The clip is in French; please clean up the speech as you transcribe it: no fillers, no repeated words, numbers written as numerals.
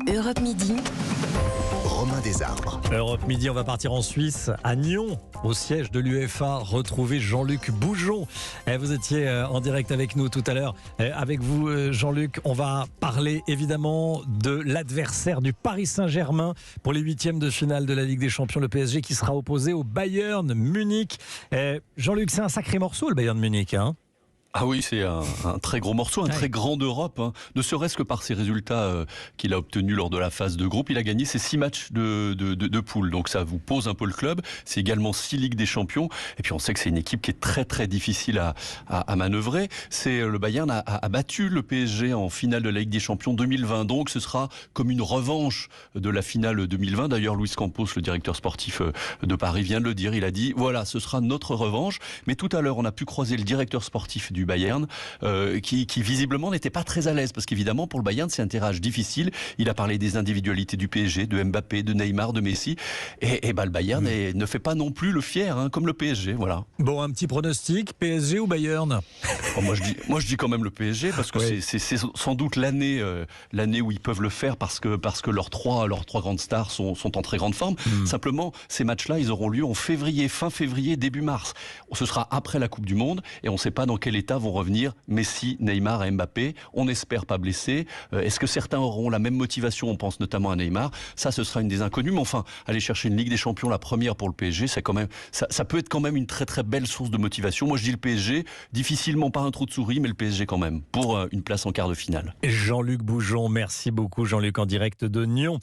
Europe Midi. Romain Desarbres. Europe Midi, on va partir en Suisse, à Nyon, au siège de l'UEFA, retrouver Jean-Luc Boujon. Vous étiez en direct avec nous tout à l'heure. Avec vous, Jean-Luc, on va parler évidemment de l'adversaire du Paris Saint-Germain pour les huitièmes de finale de la Ligue des Champions, le PSG qui sera opposé au Bayern Munich. Jean-Luc, c'est un sacré morceau le Bayern Munich, hein ? Ah oui, c'est un très gros morceau, très grand d'Europe, hein. Ne serait-ce que par ses résultats qu'il a obtenus lors de la phase de groupe. Il a gagné ses 6 matchs de poule, donc ça vous pose un peu le club. C'est également 6 Ligues des Champions. Et puis on sait que c'est une équipe qui est très très difficile à manœuvrer. Le Bayern a battu le PSG en finale de la Ligue des Champions 2020, donc ce sera comme une revanche de la finale 2020. D'ailleurs, Luis Campos, le directeur sportif de Paris, vient de le dire. Il a dit, voilà, ce sera notre revanche. Mais tout à l'heure, on a pu croiser le directeur sportif du Bayern, qui visiblement n'était pas très à l'aise, parce qu'évidemment pour le Bayern c'est un tirage difficile. Il a parlé des individualités du PSG, de Mbappé, de Neymar, de Messi, et le Bayern ne fait pas non plus le fier, hein, comme le PSG, voilà. Bon, un petit pronostic, PSG ou Bayern ? Moi je dis quand même le PSG, parce que c'est sans doute l'année où ils peuvent le faire, parce que leurs trois grandes stars sont en très grande forme. Simplement, ces matchs-là, ils auront lieu en février, fin février, début mars. Ce sera après la Coupe du Monde, et on ne sait pas dans quel état vont revenir Messi, Neymar et Mbappé. On espère pas blessés. Est-ce que certains auront la même motivation ? On pense notamment à Neymar. Ça, ce sera une des inconnues. Mais enfin, aller chercher une Ligue des Champions, la première pour le PSG, c'est quand même, ça peut être quand même une très très belle source de motivation. Moi, je dis le PSG, difficilement par un trou de souris, mais le PSG quand même, pour une place en quart de finale. Jean-Luc Boujon, merci beaucoup Jean-Luc en direct de Nyon.